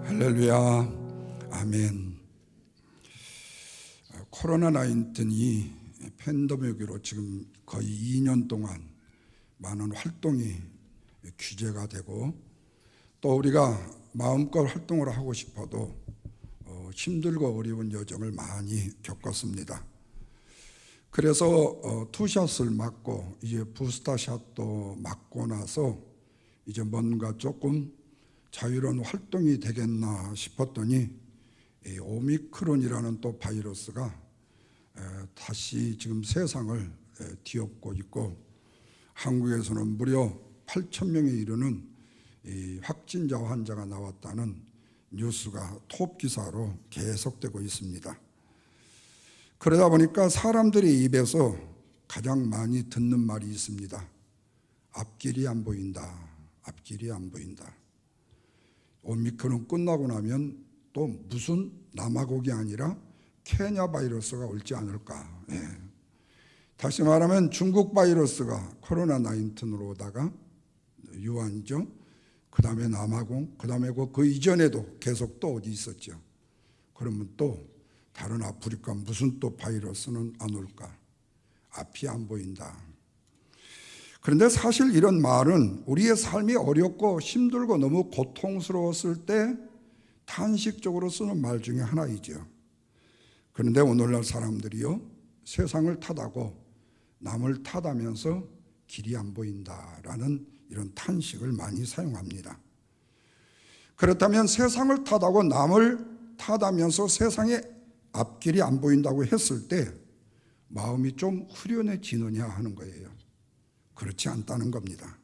할렐루야, 아멘. 코로나19이 팬데믹으로 지금 거의 2년 동안 많은 활동이 규제가 되고, 또 우리가 마음껏 활동을 하고 싶어도 힘들고 어려운 여정을 많이 겪었습니다. 그래서 투샷을 맞고 이제 부스터샷도 맞고 나서 이제 뭔가 조금 자유로운 활동이 되겠나 싶었더니 이 오미크론이라는 또 바이러스가 다시 지금 세상을 뒤엎고 있고, 한국에서는 무려 8,000명에 이르는 이 확진자 환자가 나왔다는 뉴스가 톱 기사로 계속되고 있습니다. 그러다 보니까 사람들의 입에서 가장 많이 듣는 말이 있습니다. 앞길이 안 보인다. 앞길이 안 보인다. 오미크론 끝나고 나면 또 무슨 남아곡이 아니라 케냐 바이러스가 올지 않을까. 다시 말하면 중국 바이러스가 코로나19으로 오다가 유한이죠. 그 다음에 남아공, 그 다음에 그 이전에도 계속 또 어디 있었죠. 그러면 또 다른 아프리카 무슨 또 바이러스는 안 올까. 앞이 안 보인다. 그런데 사실 이런 말은 우리의 삶이 어렵고 힘들고 너무 고통스러웠을 때 탄식적으로 쓰는 말 중에 하나이죠. 그런데 오늘날 사람들이요, 세상을 탓하고 남을 탓하면서 길이 안 보인다라는 이런 탄식을 많이 사용합니다. 그렇다면 세상을 탓하고 남을 탓하면서 세상에 앞길이 안 보인다고 했을 때 마음이 좀 후련해지느냐 하는 거예요. 그렇지 않다는 겁니다.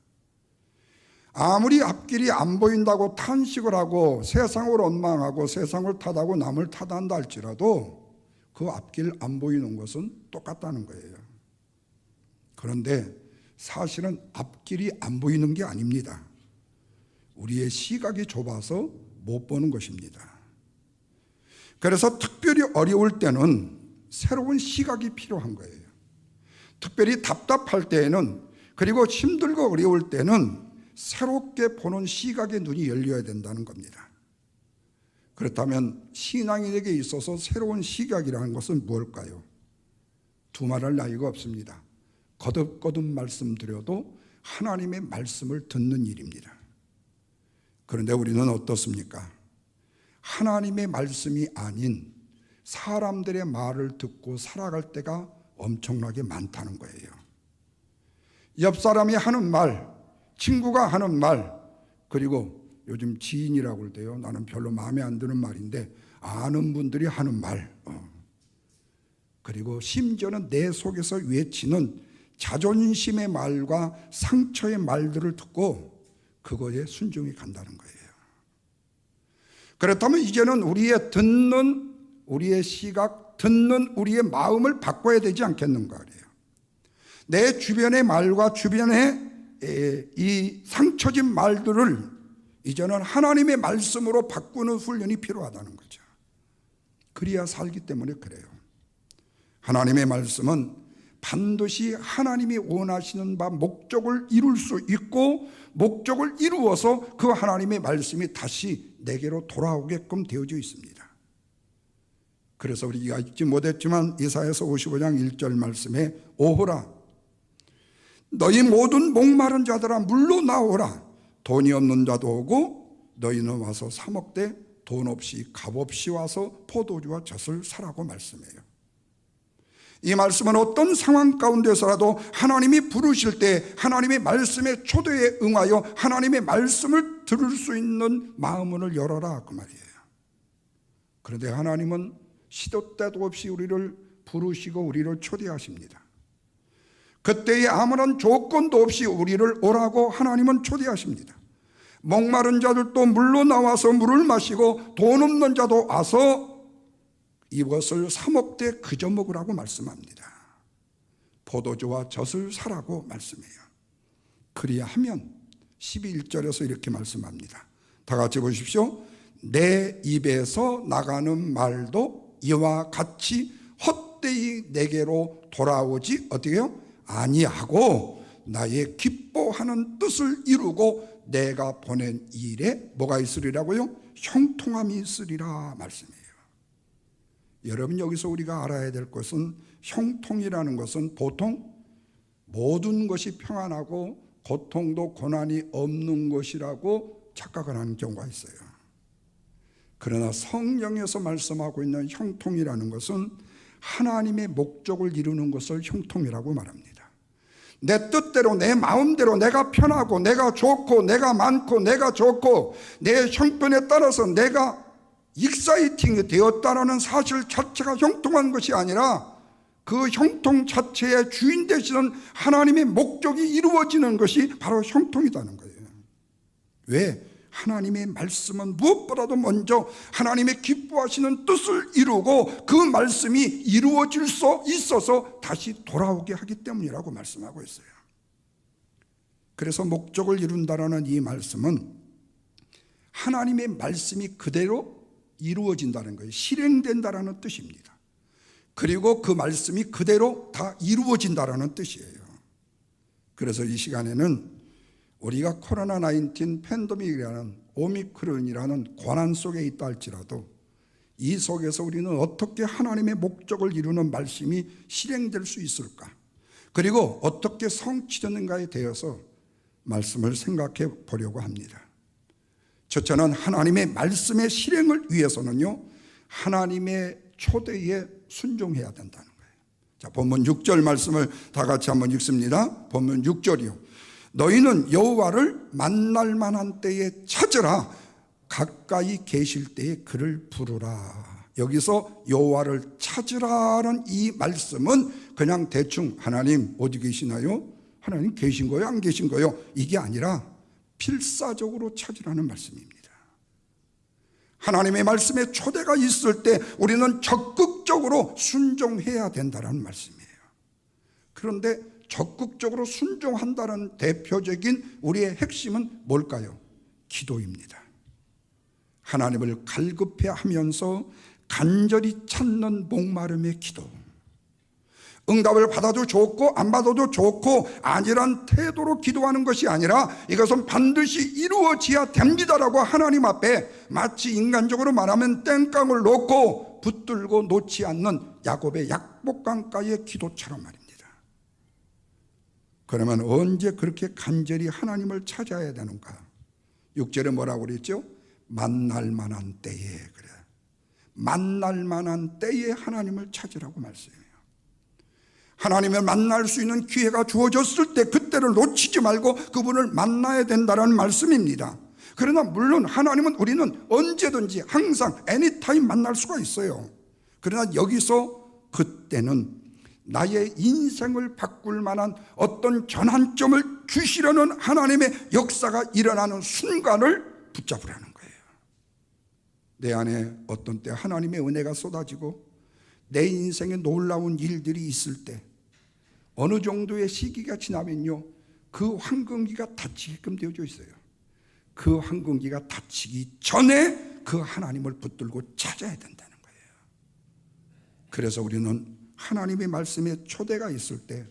아무리 앞길이 안 보인다고 탄식을 하고 세상을 원망하고 세상을 탓하고 남을 탓한다 할지라도 그 앞길 안 보이는 것은 똑같다는 거예요. 그런데 사실은 앞길이 안 보이는 게 아닙니다. 우리의 시각이 좁아서 못 보는 것입니다. 그래서 특별히 어려울 때는 새로운 시각이 필요한 거예요. 특별히 답답할 때에는, 그리고 힘들고 어려울 때는 새롭게 보는 시각의 눈이 열려야 된다는 겁니다. 그렇다면 신앙인에게 있어서 새로운 시각이라는 것은 무엇일까요? 두말할 나위가 없습니다. 거듭거듭 말씀드려도 하나님의 말씀을 듣는 일입니다. 그런데 우리는 어떻습니까? 하나님의 말씀이 아닌 사람들의 말을 듣고 살아갈 때가 엄청나게 많다는 거예요. 옆 사람이 하는 말, 친구가 하는 말, 그리고 요즘 지인이라고 할 때요, 나는 별로 마음에 안 드는 말인데 아는 분들이 하는 말, 그리고 심지어는 내 속에서 외치는 자존심의 말과 상처의 말들을 듣고 그거에 순종이 간다는 거예요. 그렇다면 이제는 우리의 듣는, 우리의 시각, 듣는 우리의 마음을 바꿔야 되지 않겠는가 그래요. 내 주변의 말과 주변의 이 상처진 말들을 이제는 하나님의 말씀으로 바꾸는 훈련이 필요하다는 거죠. 그래야 살기 때문에 그래요. 하나님의 말씀은 반드시 하나님이 원하시는 바 목적을 이룰 수 있고, 목적을 이루어서 그 하나님의 말씀이 다시 내게로 돌아오게끔 되어져 있습니다. 그래서 우리가 읽지 못했지만 이사야서 55장 1절 말씀에 오호라, 너희 모든 목마른 자들아 물로 나오라. 돈이 없는 자도 오고 너희는 와서 사 먹되 돈 없이 값 없이 와서 포도주와 젖을 사라고 말씀해요. 이 말씀은 어떤 상황 가운데서라도 하나님이 부르실 때 하나님의 말씀의 초대에 응하여 하나님의 말씀을 들을 수 있는 마음문을 열어라 그 말이에요. 그런데 하나님은 시도 때도 없이 우리를 부르시고 우리를 초대하십니다. 그때에 아무런 조건도 없이 우리를 오라고 하나님은 초대하십니다. 목마른 자들도 물로 나와서 물을 마시고 돈 없는 자도 와서 이것을 사 먹되 그저 먹으라고 말씀합니다. 포도주와 젖을 사라고 말씀해요. 그리하면 12절에서 이렇게 말씀합니다. 다 같이 보십시오. 내 입에서 나가는 말도 이와 같이 헛되이 내게로 돌아오지 어떻게 해요? 아니하고 나의 기뻐하는 뜻을 이루고 내가 보낸 일에 뭐가 있으리라고요? 형통함이 있으리라 말씀이에요. 여러분, 여기서 우리가 알아야 될 것은 형통이라는 것은 보통 모든 것이 평안하고 고통도 고난이 없는 것이라고 착각을 하는 경우가 있어요. 그러나 성령에서 말씀하고 있는 형통이라는 것은 하나님의 목적을 이루는 것을 형통이라고 말합니다. 내 뜻대로 내 마음대로 내가 편하고 내가 좋고 내가 많고 내가 좋고 내 형편에 따라서 내가 익사이팅이 되었다는 사실 자체가 형통한 것이 아니라 그 형통 자체의 주인 되시는 하나님의 목적이 이루어지는 것이 바로 형통이라는 거예요. 왜? 하나님의 말씀은 무엇보다도 먼저 하나님의 기뻐하시는 뜻을 이루고 그 말씀이 이루어질 수 있어서 다시 돌아오게 하기 때문이라고 말씀하고 있어요. 그래서 목적을 이룬다라는 이 말씀은 하나님의 말씀이 그대로 이루어진다는 거예요. 실행된다라는 뜻입니다. 그리고 그 말씀이 그대로 다 이루어진다라는 뜻이에요. 그래서 이 시간에는 우리가 코로나19 팬데믹이라는 오미크론이라는 고난 속에 있다 할지라도 이 속에서 우리는 어떻게 하나님의 목적을 이루는 말씀이 실행될 수 있을까? 그리고 어떻게 성취되는가에 대해서 말씀을 생각해 보려고 합니다. 첫째는 하나님의 말씀의 실행을 위해서는요, 하나님의 초대에 순종해야 된다는 거예요. 자, 본문 6절 말씀을 다 같이 한번 읽습니다. 본문 6절이요. 너희는 여호와를 만날 만한 때에 찾으라. 가까이 계실 때에 그를 부르라. 여기서 여호와를 찾으라는 이 말씀은 그냥 대충 하나님 어디 계시나요? 하나님 계신 거예요? 안 계신 거예요? 이게 아니라 필사적으로 찾으라는 말씀입니다. 하나님의 말씀에 초대가 있을 때 우리는 적극적으로 순종해야 된다는 말씀이에요. 그런데 적극적으로 순종한다는 대표적인 우리의 핵심은 뭘까요? 기도입니다. 하나님을 갈급해 하면서 간절히 찾는 목마름의 기도. 응답을 받아도 좋고 안 받아도 좋고 아니란 태도로 기도하는 것이 아니라 이것은 반드시 이루어져야 됩니다라고 하나님 앞에 마치 인간적으로 말하면 땡깡을 놓고 붙들고 놓지 않는 야곱의 약복강가의 기도처럼 말입니다. 그러면 언제 그렇게 간절히 하나님을 찾아야 되는가? 6절에 뭐라고 그랬죠? 만날 만한 때에. 그래, 만날 만한 때에 하나님을 찾으라고 말씀해요. 하나님을 만날 수 있는 기회가 주어졌을 때 그때를 놓치지 말고 그분을 만나야 된다는 말씀입니다. 그러나 물론 하나님은 우리는 언제든지 항상 애니타임 만날 수가 있어요. 그러나 여기서 그때는 나의 인생을 바꿀 만한 어떤 전환점을 주시려는 하나님의 역사가 일어나는 순간을 붙잡으라는 거예요. 내 안에 어떤 때 하나님의 은혜가 쏟아지고 내 인생에 놀라운 일들이 있을 때 어느 정도의 시기가 지나면요, 그 황금기가 닫히게끔 되어져 있어요. 그 황금기가 닫히기 전에 그 하나님을 붙들고 찾아야 된다는 거예요. 그래서 우리는 하나님의 말씀에 초대가 있을 때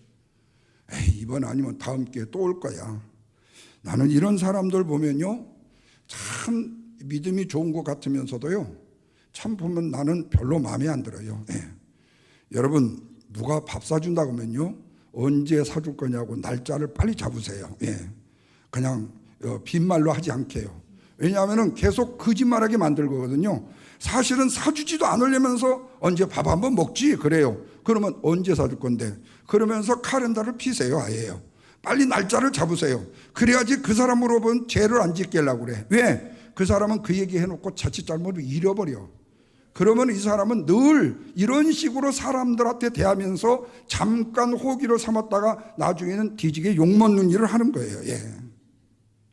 이번 아니면 다음 기회에 또 올 거야. 나는 이런 사람들 보면요, 참 믿음이 좋은 것 같으면서도요, 참 보면 나는 별로 마음에 안 들어요. 여러분, 누가 밥 사준다고 하면요, 언제 사줄 거냐고 날짜를 빨리 잡으세요. 그냥 빈말로 하지 않게요. 왜냐하면 계속 거짓말하게 만들 거거든요. 사실은 사주지도 않으려면서 언제 밥 한번 먹지 그래요. 그러면 언제 사줄 건데? 그러면서 카렌다를 피세요. 아예요. 빨리 날짜를 잡으세요. 그래야지 그 사람으로 본 죄를 안 짓게 하려고 그래. 왜? 그 사람은 그 얘기 해놓고 자칫 잘못을 잃어버려. 그러면 이 사람은 늘 이런 식으로 사람들한테 대하면서 잠깐 호기로 삼았다가 나중에는 뒤지게 욕먹는 일을 하는 거예요.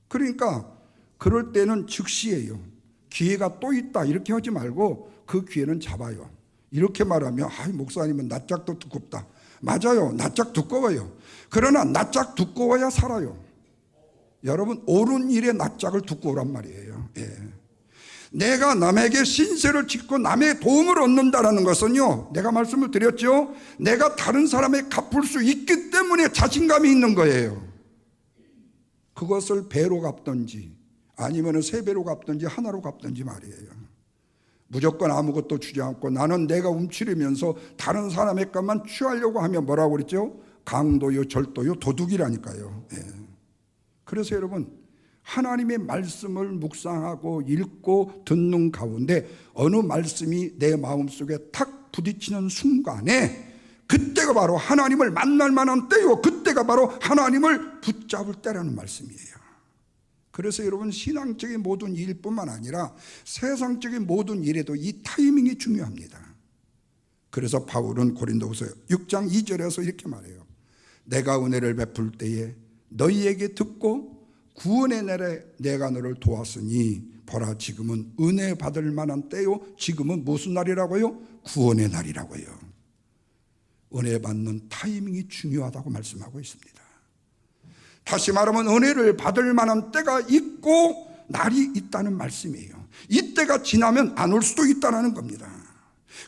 그러니까 그럴 때는 즉시예요. 기회가 또 있다 이렇게 하지 말고 그 기회는 잡아요. 이렇게 말하면 목사님은 낯짝도 두껍다. 맞아요. 낯짝 두꺼워요. 그러나 낯짝 두꺼워야 살아요. 여러분, 옳은 일에 낯짝을 두꺼우란 말이에요. 내가 남에게 신세를 짓고 남의 도움을 얻는다는 것은요, 내가 말씀을 드렸죠, 내가 다른 사람에 갚을 수 있기 때문에 자신감이 있는 거예요. 그것을 배로 갚든지 아니면 3배로 갚든지 하나로 갚든지 말이에요. 무조건 아무것도 주지 않고 나는 내가 움츠리면서 다른 사람의 것만 취하려고 하면 뭐라고 그랬죠? 강도요, 절도요, 도둑이라니까요. 예. 그래서 여러분, 하나님의 말씀을 묵상하고 읽고 듣는 가운데 어느 말씀이 내 마음속에 탁 부딪히는 순간에 그때가 바로 하나님을 만날 만한 때요, 그때가 바로 하나님을 붙잡을 때라는 말씀이에요. 그래서 여러분, 신앙적인 모든 일뿐만 아니라 세상적인 모든 일에도 이 타이밍이 중요합니다. 그래서 바울은 고린도후서 6장 2절에서 이렇게 말해요. 내가 은혜를 베풀 때에 너희에게 듣고 구원의 날에 내가 너를 도왔으니 보라, 지금은 은혜 받을 만한 때요. 지금은 무슨 날이라고요? 구원의 날이라고요. 은혜 받는 타이밍이 중요하다고 말씀하고 있습니다. 다시 말하면 은혜를 받을 만한 때가 있고 날이 있다는 말씀이에요. 이 때가 지나면 안 올 수도 있다는 겁니다.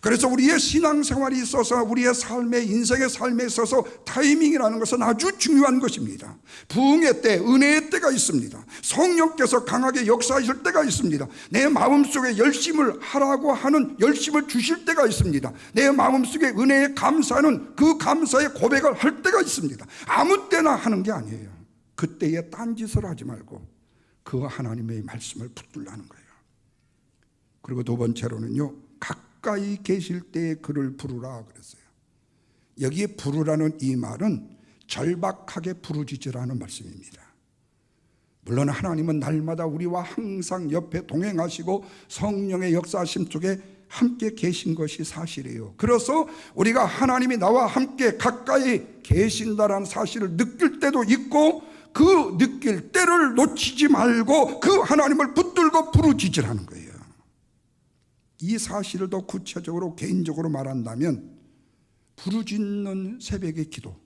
그래서 우리의 신앙생활이 있어서 우리의 삶의 인생의 삶에 있어서 타이밍이라는 것은 아주 중요한 것입니다. 부흥의 때, 은혜의 때가 있습니다. 성령께서 강하게 역사하실 때가 있습니다. 내 마음속에 열심을 하라고 하는 열심을 주실 때가 있습니다. 내 마음속에 은혜에 감사하는 그 감사의 고백을 할 때가 있습니다. 아무 때나 하는 게 아니에요. 그때에 딴짓을 하지 말고 그 하나님의 말씀을 붙들라는 거예요. 그리고 두 번째로는요, 가까이 계실 때에 그를 부르라 그랬어요. 여기에 부르라는 이 말은 절박하게 부르짖으라는 말씀입니다. 물론 하나님은 날마다 우리와 항상 옆에 동행하시고 성령의 역사하심 속에 함께 계신 것이 사실이에요. 그래서 우리가 하나님이 나와 함께 가까이 계신다라는 사실을 느낄 때도 있고 그 느낄 때를 놓치지 말고 그 하나님을 붙들고 부르짖으라는 거예요. 이 사실을 더 구체적으로 개인적으로 말한다면 부르짖는 새벽의 기도,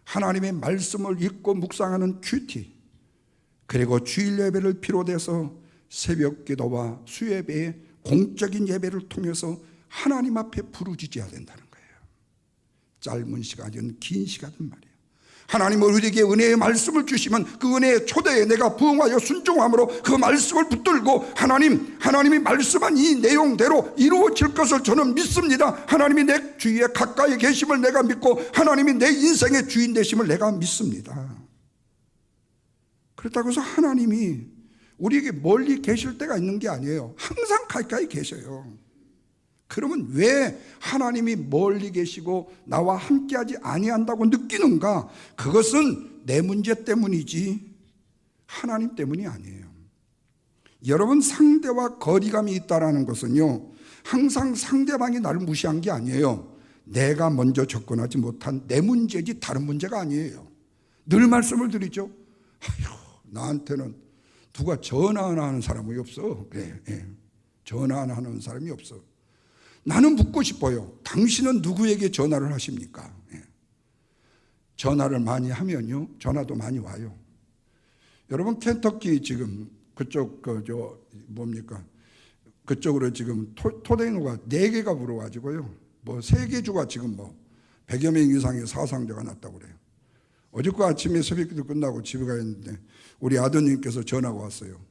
하나님의 말씀을 읽고 묵상하는 큐티, 그리고 주일 예배를 비롯해서 새벽 기도와 수예배의 공적인 예배를 통해서 하나님 앞에 부르짖어야 된다는 거예요. 짧은 시간이든 긴 시간이든 말이에요. 하나님은 우리에게 은혜의 말씀을 주시면 그 은혜의 초대에 내가 부응하여 순종함으로 그 말씀을 붙들고 하나님이 말씀한 이 내용대로 이루어질 것을 저는 믿습니다. 하나님이 내 주위에 가까이 계심을 내가 믿고 하나님이 내 인생의 주인 되심을 내가 믿습니다. 그렇다고 해서 하나님이 우리에게 멀리 계실 때가 있는 게 아니에요. 항상 가까이 계셔요. 그러면 왜 하나님이 멀리 계시고 나와 함께하지 아니한다고 느끼는가? 그것은 내 문제 때문이지 하나님 때문이 아니에요. 여러분, 상대와 거리감이 있다는 것은요, 항상 상대방이 나를 무시한 게 아니에요. 내가 먼저 접근하지 못한 내 문제지 다른 문제가 아니에요. 늘 말씀을 드리죠. 아휴, 나한테는 누가 전화 안 하는 사람이 없어. 그래, 전화 안 하는 사람이 없어. 나는 묻고 싶어요. 당신은 누구에게 전화를 하십니까? 전화를 많이 하면요, 전화도 많이 와요. 여러분, 켄터키 지금 그쪽 그쪽으로 지금 토데이노가 4개가 불어가지고요, 뭐 세계주가 지금 뭐 100여 명 이상의 사상자가 났다고 그래요. 어저께 아침에 새벽기도 끝나고 집에 가 있는데 우리 아드님께서 전화가 왔어요.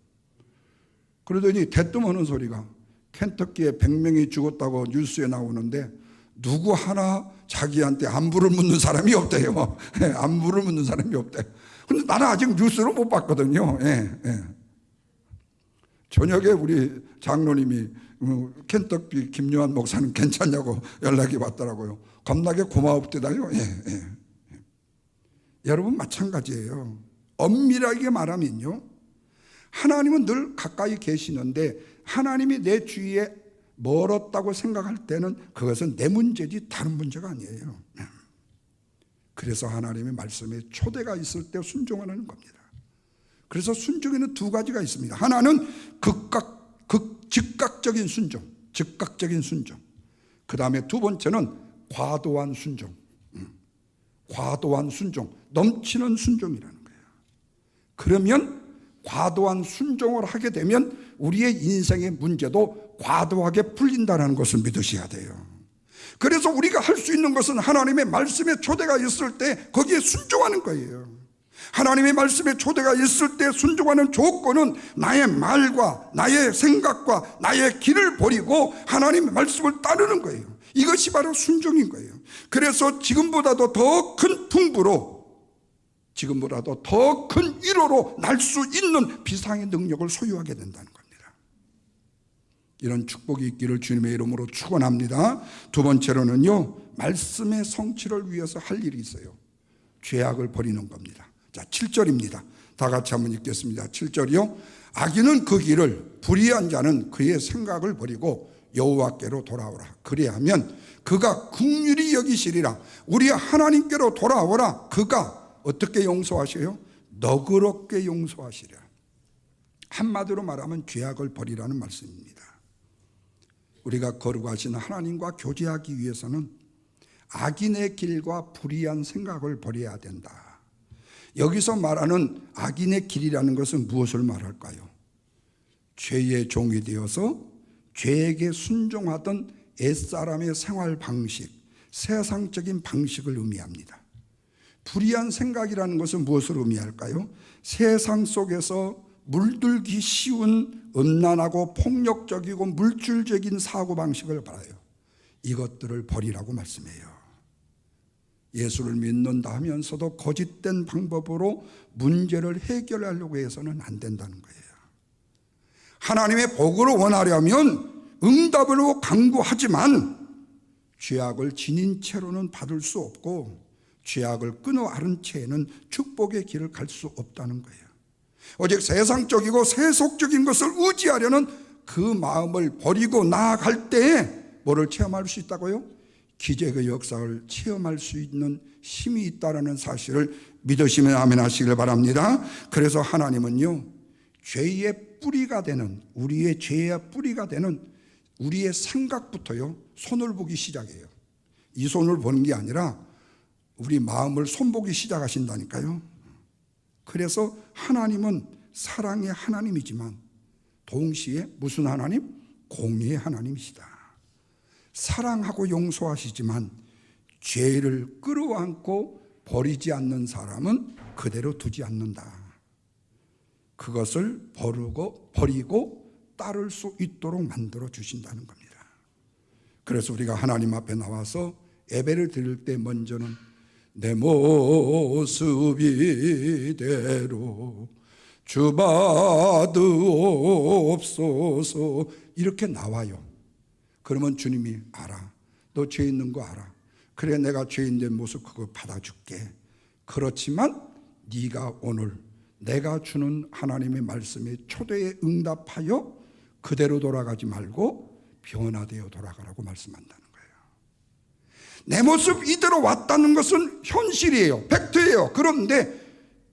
그러더니 대뜸하는 소리가, 켄터키에 100명이 죽었다고 뉴스에 나오는데 누구 하나 자기한테 안부를 묻는 사람이 없대요. 안부를 묻는 사람이 없대요. 근데 나는 아직 뉴스를 못 봤거든요. 저녁에 우리 장로님이 켄터키 김요한 목사는 괜찮냐고 연락이 왔더라고요. 겁나게 고마웠대다요. 여러분, 마찬가지예요. 엄밀하게 말하면요, 하나님은 늘 가까이 계시는데 하나님이 내 주위에 멀었다고 생각할 때는 그것은 내 문제지 다른 문제가 아니에요. 그래서 하나님의 말씀에 초대가 있을 때 순종하는 겁니다. 그래서 순종에는 2가지가 있습니다. 하나는 즉각적인 순종. 그 다음에 2번째는 과도한 순종. 과도한 순종, 넘치는 순종이라는 거예요. 그러면 과도한 순종을 하게 되면 우리의 인생의 문제도 과도하게 풀린다는 것을 믿으셔야 돼요. 그래서 우리가 할 수 있는 것은 하나님의 말씀에 초대가 있을 때 거기에 순종하는 거예요. 하나님의 말씀에 초대가 있을 때 순종하는 조건은 나의 말과 나의 생각과 나의 길을 버리고 하나님의 말씀을 따르는 거예요. 이것이 바로 순종인 거예요. 그래서 지금보다도 더 큰 풍부로, 지금보다도 더 큰 위로로 날 수 있는 비상의 능력을 소유하게 된다는 겁니다. 이런 축복이 있기를 주님의 이름으로 축원합니다. 두 번째로는요, 말씀의 성취를 위해서 할 일이 있어요. 죄악을 버리는 겁니다. 자, 7절입니다. 다 같이 한번 읽겠습니다. 7절이요. 악인은 그 길을, 불의한 자는 그의 생각을 버리고 여호와께로 돌아오라. 그리하면 그가 긍휼히 여기시리라. 우리 하나님께로 돌아오라. 그가 어떻게 용서하셔요? 너그럽게 용서하시리라. 한마디로 말하면 죄악을 버리라는 말씀입니다. 우리가 거룩하신 하나님과 교제하기 위해서는 악인의 길과 불의한 생각을 버려야 된다. 여기서 말하는 악인의 길이라는 것은 무엇을 말할까요? 죄의 종이 되어서 죄에게 순종하던 옛사람의 생활 방식, 세상적인 방식을 의미합니다. 불의한 생각이라는 것은 무엇을 의미할까요? 세상 속에서 물들기 쉬운 음란하고 폭력적이고 물질적인 사고방식을 말해요. 이것들을 버리라고 말씀해요. 예수를 믿는다 하면서도 거짓된 방법으로 문제를 해결하려고 해서는 안 된다는 거예요. 하나님의 복을 원하려면 응답으로 강구하지만 죄악을 지닌 채로는 받을 수 없고 죄악을 끊어 앓은 채에는 축복의 길을 갈 수 없다는 거예요. 오직 세상적이고 세속적인 것을 의지하려는 그 마음을 버리고 나아갈 때에 뭐를 체험할 수 있다고요? 기적의 역사를 체험할 수 있는 힘이 있다는 사실을 믿으시면 아멘 하시길 바랍니다. 그래서 하나님은요, 죄의 뿌리가 되는, 우리의 죄의 뿌리가 되는 우리의 생각부터요 손을 보기 시작해요. 이 손을 보는 게 아니라 우리 마음을 손보기 시작하신다니까요. 그래서 하나님은 사랑의 하나님이지만 동시에 무슨 하나님? 공의의 하나님이시다. 사랑하고 용서하시지만 죄를 끌어안고 버리지 않는 사람은 그대로 두지 않는다. 그것을 버리고 따를 수 있도록 만들어 주신다는 겁니다. 그래서 우리가 하나님 앞에 나와서 예배를 드릴 때 먼저는 내 모습 이대로 주받으옵소서 이렇게 나와요. 그러면 주님이 알아. 너 죄 있는 거 알아. 그래, 내가 죄인된 모습 그거 받아줄게. 그렇지만 네가 오늘 내가 주는 하나님의 말씀에 초대에 응답하여 그대로 돌아가지 말고 변화되어 돌아가라고 말씀한다는 거예요. 내 모습 이대로 왔다는 것은 현실이에요. 팩트예요. 그런데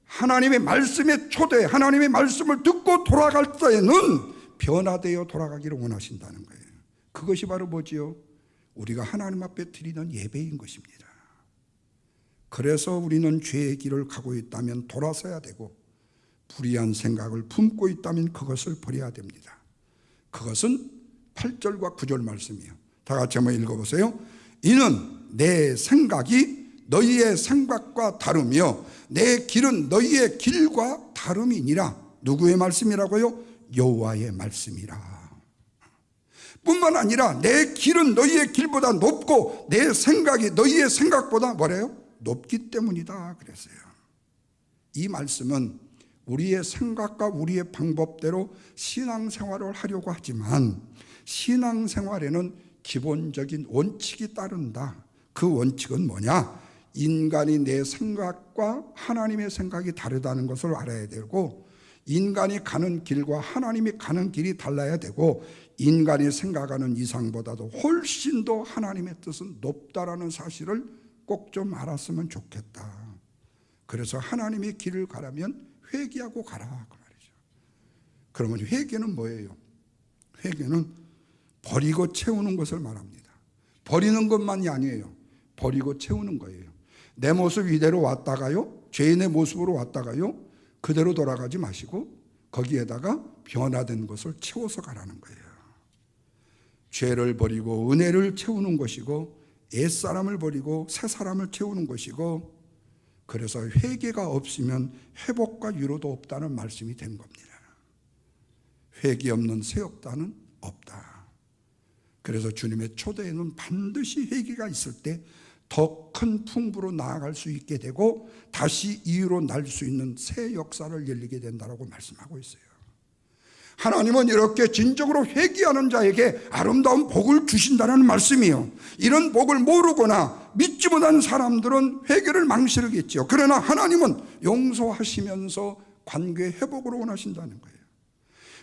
하나님의 말씀에 초대, 하나님의 말씀을 듣고 돌아갈 때에는 변화되어 돌아가기를 원하신다는 거예요. 그것이 바로 뭐지요? 우리가 하나님 앞에 드리는 예배인 것입니다. 그래서 우리는 죄의 길을 가고 있다면 돌아서야 되고 불의한 생각을 품고 있다면 그것을 버려야 됩니다. 그것은 8절과 9절 말씀이에요. 다 같이 한번 읽어보세요. 이는 내 생각이 너희의 생각과 다르며 내 길은 너희의 길과 다름이니라. 누구의 말씀이라고요? 여호와의 말씀이라. 뿐만 아니라 내 길은 너희의 길보다 높고 내 생각이 너희의 생각보다 뭐래요? 높기 때문이다 그랬어요. 이 말씀은 우리의 생각과 우리의 방법대로 신앙생활을 하려고 하지만 신앙생활에는 기본적인 원칙이 따른다. 그 원칙은 뭐냐? 인간이 내 생각과 하나님의 생각이 다르다는 것을 알아야 되고 인간이 가는 길과 하나님이 가는 길이 달라야 되고 인간이 생각하는 이상보다도 훨씬 더 하나님의 뜻은 높다라는 사실을 꼭 좀 알았으면 좋겠다. 그래서 하나님의 길을 가려면 회개하고 가라 그 말이죠. 그러면 회개는 뭐예요? 회개는 버리고 채우는 것을 말합니다. 버리는 것만이 아니에요. 버리고 채우는 거예요. 내 모습 이대로 왔다가요, 죄인의 모습으로 왔다가요, 그대로 돌아가지 마시고 거기에다가 변화된 것을 채워서 가라는 거예요. 죄를 버리고 은혜를 채우는 것이고 옛사람을 버리고 새사람을 채우는 것이고 그래서 회개가 없으면 회복과 위로도 없다는 말씀이 된 겁니다. 회개 없는 새역단은 없다. 그래서 주님의 초대에는 반드시 회개가 있을 때 더 큰 풍부로 나아갈 수 있게 되고 다시 이유로 날 수 있는 새 역사를 열리게 된다고 말씀하고 있어요. 하나님은 이렇게 진정으로 회개하는 자에게 아름다운 복을 주신다는 말씀이요. 이런 복을 모르거나 믿지 못한 사람들은 회개를 망설이겠죠. 그러나 하나님은 용서하시면서 관계 회복으로 원하신다는 거예요.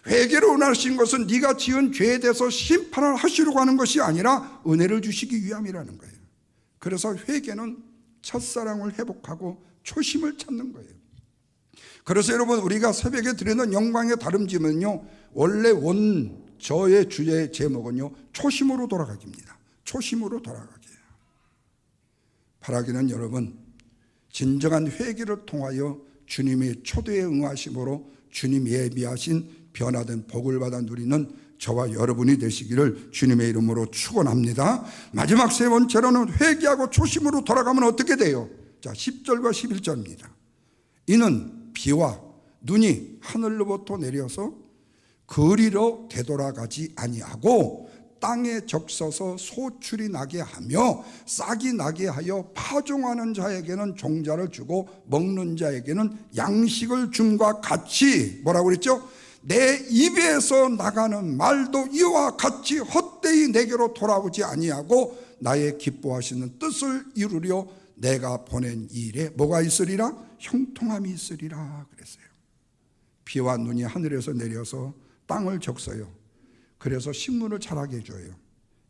회개를 원하신 것은 네가 지은 죄에 대해서 심판을 하시려고 하는 것이 아니라 은혜를 주시기 위함이라는 거예요. 그래서 회개는 첫사랑을 회복하고 초심을 찾는 거예요. 그래서 여러분, 우리가 새벽에 드리는 영광의 다름짐은요, 원래 원저의 주제의 제목은요, 초심으로 돌아가기입니다. 초심으로 돌아가기예요. 바라기는 여러분, 진정한 회개를 통하여 주님의 초대에 응하심으로 주님 예비하신 변화된 복을 받아 누리는 저와 여러분이 되시기를 주님의 이름으로 축원합니다. 마지막 세 번째로는 회개하고 초심으로 돌아가면 어떻게 돼요? 자, 10절과 11절입니다. 이는 비와 눈이 하늘로부터 내려서 그리로 되돌아가지 아니하고 땅에 적셔서 소출이 나게 하며 싹이 나게 하여 파종하는 자에게는 종자를 주고 먹는 자에게는 양식을 줌과 같이, 뭐라고 그랬죠? 내 입에서 나가는 말도 이와 같이 헛되이 내게로 돌아오지 아니하고 나의 기뻐하시는 뜻을 이루려 내가 보낸 일에 뭐가 있으리라? 형통함이 있으리라 그랬어요. 비와 눈이 하늘에서 내려서 땅을 적셔요. 그래서 식물을 자라게 해줘요.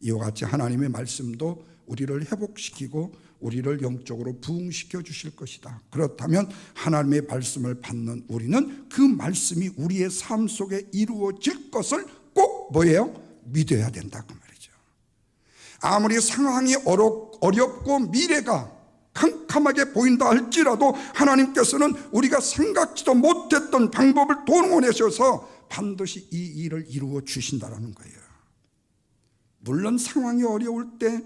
이와 같이 하나님의 말씀도 우리를 회복시키고 우리를 영적으로 부흥시켜 주실 것이다. 그렇다면 하나님의 말씀을 받는 우리는 그 말씀이 우리의 삶 속에 이루어질 것을 꼭 뭐예요? 믿어야 된다 그 말이죠. 아무리 상황이 어렵고 미래가 캄캄하게 보인다 할지라도 하나님께서는 우리가 생각지도 못했던 방법을 동원하셔서 반드시 이 일을 이루어 주신다는 거예요. 물론 상황이 어려울 때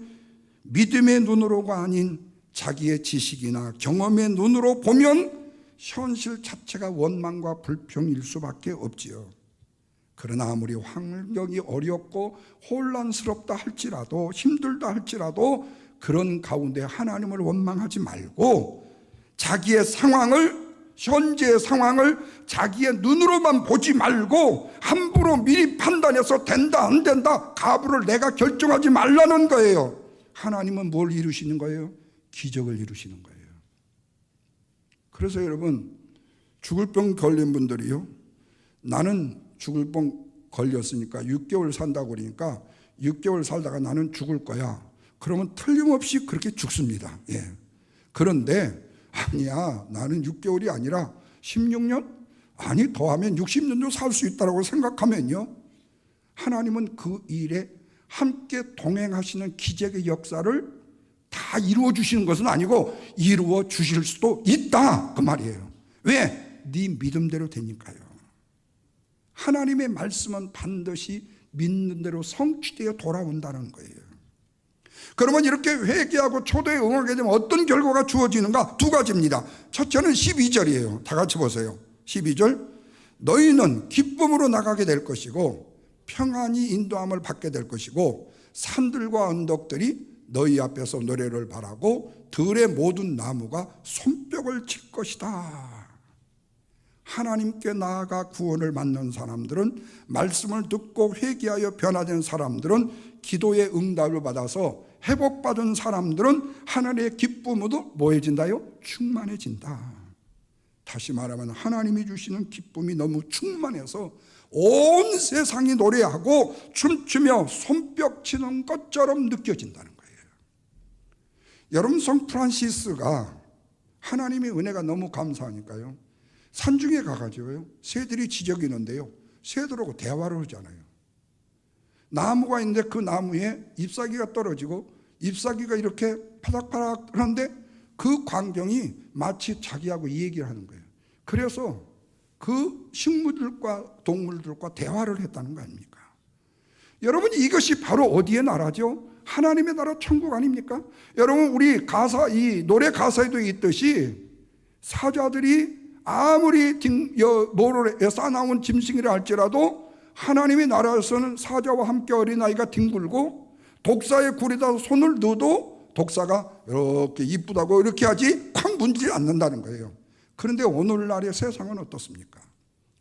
믿음의 눈으로가 아닌 자기의 지식이나 경험의 눈으로 보면 현실 자체가 원망과 불평일 수밖에 없지요. 그러나 아무리 환경이 어렵고 혼란스럽다 할지라도 힘들다 할지라도 그런 가운데 하나님을 원망하지 말고 자기의 상황을, 현재의 상황을 자기의 눈으로만 보지 말고 함부로 미리 판단해서 된다 안 된다 가부를 내가 결정하지 말라는 거예요. 하나님은 뭘 이루시는 거예요? 기적을 이루시는 거예요. 그래서 여러분, 죽을 병 걸린 분들이요, 나는 죽을 병 걸렸으니까 6개월 산다고 그러니까 6개월 살다가 나는 죽을 거야. 그러면 틀림없이 그렇게 죽습니다. 예. 그런데 아니야, 나는 6개월이 아니라 16년? 아니, 더하면 60년도 살 수 있다고 생각하면요, 하나님은 그 일에 함께 동행하시는 기적의 역사를 다 이루어 주시는 것은 아니고 이루어 주실 수도 있다 그 말이에요. 왜? 네 믿음대로 되니까요. 하나님의 말씀은 반드시 믿는 대로 성취되어 돌아온다는 거예요. 그러면 이렇게 회개하고 초대에 응하게 되면 어떤 결과가 주어지는가? 두 가지입니다. 첫째는 12절이에요. 다 같이 보세요. 12절, 너희는 기쁨으로 나가게 될 것이고 평안히 인도함을 받게 될 것이고 산들과 언덕들이 너희 앞에서 노래를 바라고 들의 모든 나무가 손뼉을 칠 것이다. 하나님께 나아가 구원을 받는 사람들은, 말씀을 듣고 회개하여 변화된 사람들은, 기도의 응답을 받아서 회복받은 사람들은 하늘의 기쁨으로 뭐해진다요? 충만해진다. 다시 말하면 하나님이 주시는 기쁨이 너무 충만해서 온 세상이 노래하고 춤추며 손뼉 치는 것처럼 느껴진다는 거예요. 여러분, 성 프란시스가 하나님의 은혜가 너무 감사하니까요, 산중에 가가지고요, 새들이 지저귀는데요, 새들하고 대화를 하잖아요. 나무가 있는데 그 나무에 잎사귀가 떨어지고 잎사귀가 이렇게 파닥파닥 하는데 그 광경이 마치 자기하고 이 얘기를 하는 거예요. 그래서 그 식물들과 동물들과 대화를 했다는 거 아닙니까? 여러분, 이것이 바로 어디의 나라죠? 하나님의 나라 천국 아닙니까? 여러분, 우리 가사, 이 노래 가사에도 있듯이 사자들이 아무리 모래 싸나운 짐승이라 할지라도 하나님의 나라에서는 사자와 함께 어린아이가 뒹굴고 독사의 굴에다 손을 넣어도 독사가 이렇게 이쁘다고 이렇게 하지 콱 문지 않는다는 거예요. 그런데 오늘날의 세상은 어떻습니까?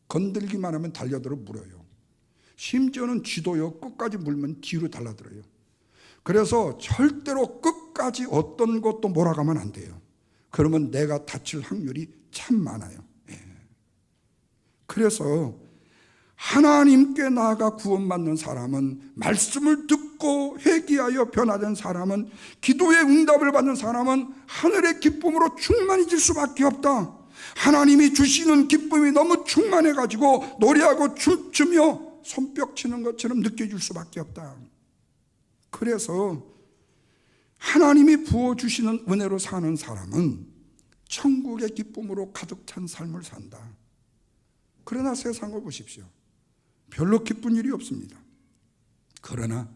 건들기만 하면 달려들어 물어요. 심지어는 쥐도요, 끝까지 물면 뒤로 달라들어요. 그래서 절대로 끝까지 어떤 것도 몰아가면 안 돼요. 그러면 내가 다칠 확률이 참 많아요. 그래서 하나님께 나아가 구원받는 사람은, 말씀을 듣고 회개하여 변화된 사람은, 기도의 응답을 받는 사람은 하늘의 기쁨으로 충만해질 수밖에 없다. 하나님이 주시는 기쁨이 너무 충만해가지고 노래하고 춤추며 손뼉 치는 것처럼 느껴질 수밖에 없다. 그래서 하나님이 부어주시는 은혜로 사는 사람은 천국의 기쁨으로 가득 찬 삶을 산다. 그러나 세상을 보십시오. 별로 기쁜 일이 없습니다. 그러나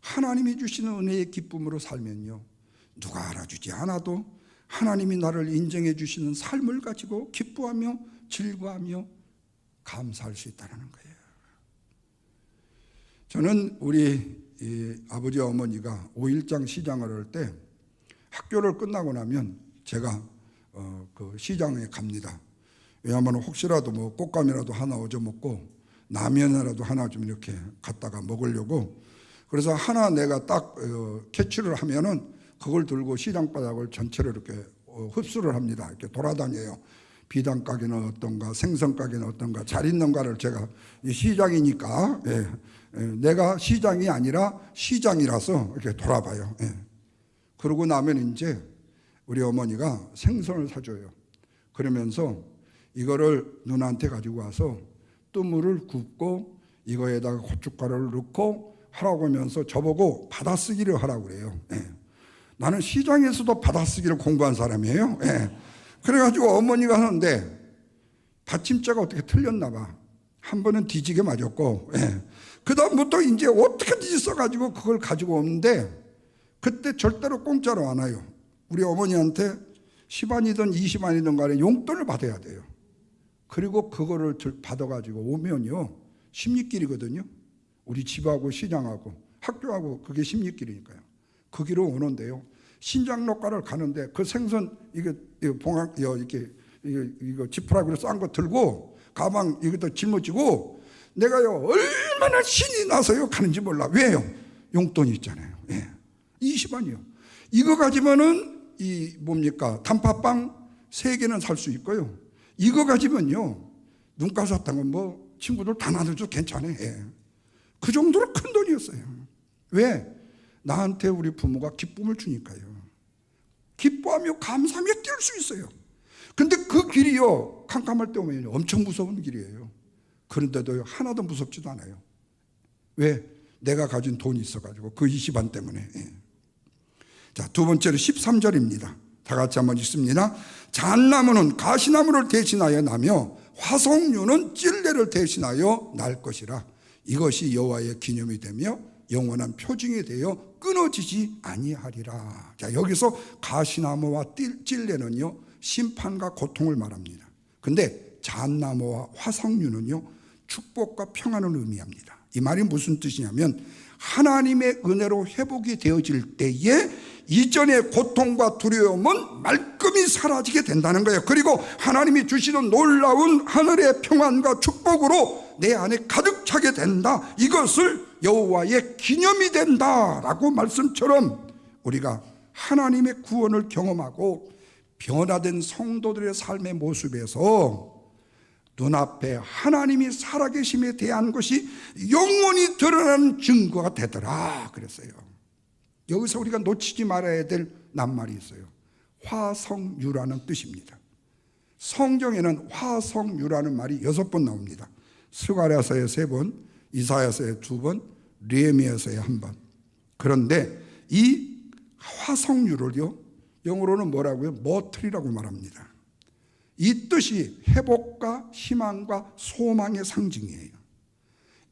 하나님이 주시는 은혜의 기쁨으로 살면요, 누가 알아주지 않아도 하나님이 나를 인정해 주시는 삶을 가지고 기뻐하며 즐거워하며 감사할 수 있다는 거예요. 저는 우리 아버지 어머니가 5일장 시장을 할 때 학교를 끝나고 나면 제가 그 시장에 갑니다. 왜냐하면 혹시라도 뭐 꽃감이라도 하나 얻어 먹고 라면이라도 하나 좀 이렇게 갖다가 먹으려고. 그래서 하나 내가 딱 캐치를 하면은 그걸 들고 시장 바닥을 전체를 이렇게 흡수를 합니다. 이렇게 돌아다녀요. 비단 가게는 어떤가, 생선 가게는 어떤가, 잘 있는가를 제가 시장이니까 내가 시장이 아니라 시장이라서 이렇게 돌아봐요. 그러고 나면 이제 우리 어머니가 생선을 사줘요. 그러면서 이거를 누나한테 가지고 와서 뜨물을 굽고 이거에다가 고춧가루를 넣고 하라고 하면서 저보고 받아쓰기를 하라고 그래요. 나는 시장에서도 받아쓰기를 공부한 사람이에요. 그래가지고 어머니가 하는데 받침자가 어떻게 틀렸나 봐. 한 번은 뒤지게 맞았고, 그 다음부터 이제 어떻게든지 써가지고 그걸 가지고 오는데, 그때 절대로 공짜로 안 와요. 우리 어머니한테 10안이든 20안이든 간에 용돈을 받아야 돼요. 그리고 그거를 받아가지고 오면요, 10리길이거든요. 우리 집하고 시장하고 학교하고 그게 10리길이니까요. 그 길로 오는데요, 신장로가를 가는데 그 생선 이거 봉황 이거 지푸라기로 싼 거 들고 가방 이것도 짊어지고 내가요 얼마나 신이 나서요 가는지 몰라. 왜요? 용돈이 있잖아요. 20안이요. 이거 가지면은 이 뭡니까, 단팥빵 3개는 살 수 있고요. 이거 가지면요 눈가사탕은 뭐 친구들 다 나눠줘도 괜찮아요. 그 정도로 큰 돈이었어요. 왜? 나한테 우리 부모가 기쁨을 주니까요. 기뻐하며 감사하며 뛸 수 있어요. 근데 그 길이요, 캄캄할 때 오면 엄청 무서운 길이에요. 그런데도 하나도 무섭지도 않아요. 왜? 내가 가진 돈이 있어가지고 그 20안 때문에. 자, 두 번째로 13절입니다. 다 같이 한번 읽습니다. 잣나무는 가시나무를 대신하여 나며 화석류는 찔레를 대신하여 날 것이라. 이것이 여호와의 기념이 되며 영원한 표징이 되어 끊어지지 아니하리라. 자, 여기서 가시나무와 찔레는요 심판과 고통을 말합니다. 근데 잣나무와 화석류는요 축복과 평안을 의미합니다. 이 말이 무슨 뜻이냐면 하나님의 은혜로 회복이 되어질 때에 이전의 고통과 두려움은 말끔히 사라지게 된다는 거예요. 그리고 하나님이 주시는 놀라운 하늘의 평안과 축복으로 내 안에 가득 차게 된다. 이것을 여호와의 기념이 된다라고 말씀처럼 우리가 하나님의 구원을 경험하고 변화된 성도들의 삶의 모습에서 눈앞에 하나님이 살아계심에 대한 것이 영원히 드러나는 증거가 되더라 그랬어요. 여기서 우리가 놓치지 말아야 될 낱말이 있어요. 화석류라는 뜻입니다. 성경에는 화석류라는 말이 6번 나옵니다. 스가랴서에 3번, 이사야서에 2번, 느헤미야서에 1번. 그런데 이 화석류를요 영어로는 뭐라고요? 머틀이라고 말합니다. 이 뜻이 회복과 희망과 소망의 상징이에요.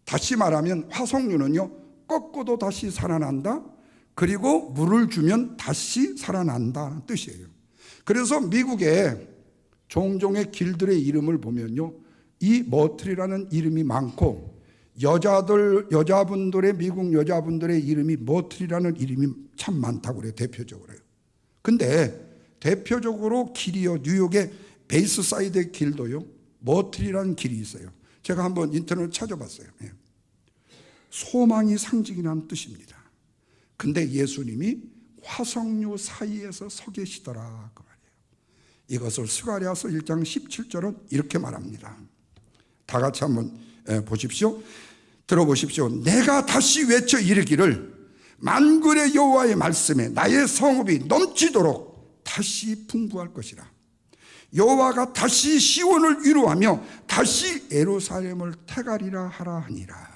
다시 말하면 화석류는요 꺾어도 다시 살아난다, 그리고 물을 주면 다시 살아난다는 뜻이에요. 그래서 미국에 종종의 길들의 이름을 보면요, 이 머틀이라는 이름이 많고 여자분들의 미국 여자분들의 이름이 머틀이라는 이름이 참 많다고 그래요. 대표적으로요. 근데 대표적으로 길이요, 뉴욕의 베이스사이드 길도요, 머틀이라는 길이 있어요. 제가 한번 인터넷 찾아봤어요. 소망이 상징이라는 뜻입니다. 근데 예수님이 화석류 사이에서 서 계시더라 그 말이에요. 이것을 스가랴서 1장 17절은 이렇게 말합니다. 다 같이 한번 보십시오. 들어보십시오. 내가 다시 외쳐 이르기를 만군의 여호와의 말씀에 나의 성읍이 넘치도록 다시 풍부할 것이라. 여호와가 다시 시온을 위로하며 다시 예루살렘을 태가리라 하라 하니라.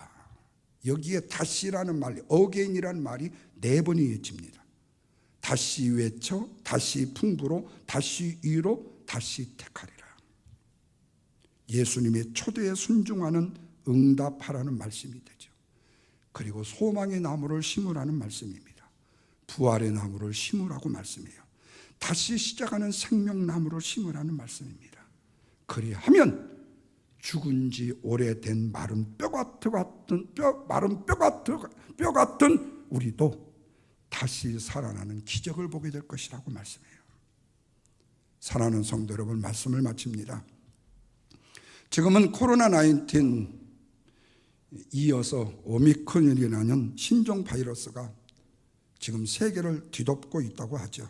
여기에 다시라는 말, 어게인이라는 말이 4번이 외칩니다. 다시 외쳐, 다시 풍부로, 다시 위로, 다시 택하리라. 예수님의 초대에 순종하는 응답하라는 말씀이 되죠. 그리고 소망의 나무를 심으라는 말씀입니다. 부활의 나무를 심으라고 말씀해요. 다시 시작하는 생명나무를 심으라는 말씀입니다. 그리하면 죽은 지 오래된 마른 뼈 같은 우리도 다시 살아나는 기적을 보게 될 것이라고 말씀해요. 사랑하는 성도 여러분, 말씀을 마칩니다. 지금은 코로나19 이어서 오미크론이라는 신종 바이러스가 지금 세계를 뒤덮고 있다고 하죠.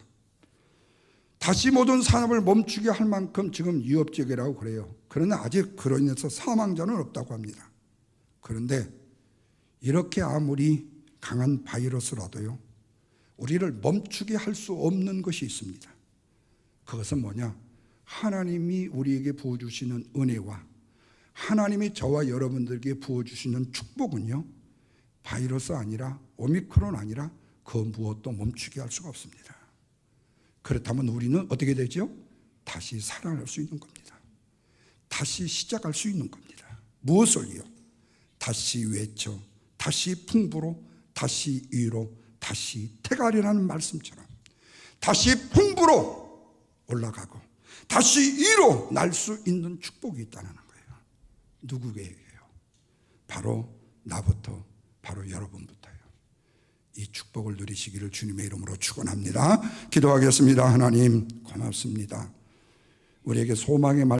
다시 모든 산업을 멈추게 할 만큼 지금 위협적이라고 그래요. 그러나 아직 그로 인해서 사망자는 없다고 합니다. 그런데 이렇게 아무리 강한 바이러스라도요, 우리를 멈추게 할 수 없는 것이 있습니다. 그것은 뭐냐? 하나님이 우리에게 부어주시는 은혜와 하나님이 저와 여러분들에게 부어주시는 축복은요, 바이러스 아니라 오미크론 아니라 그 무엇도 멈추게 할 수가 없습니다. 그렇다면 우리는 어떻게 되죠? 다시 살아날 수 있는 겁니다. 다시 시작할 수 있는 겁니다. 무엇을요? 다시 외쳐, 다시 풍부로, 다시 위로, 다시 태가리라는 말씀처럼 다시 풍부로 올라가고 다시 위로 날 수 있는 축복이 있다는 거예요. 누구에게요? 바로 나부터, 바로 여러분부터요. 이 축복을 누리시기를 주님의 이름으로 축원합니다. 기도하겠습니다. 하나님 고맙습니다. 우리에게 소망의 말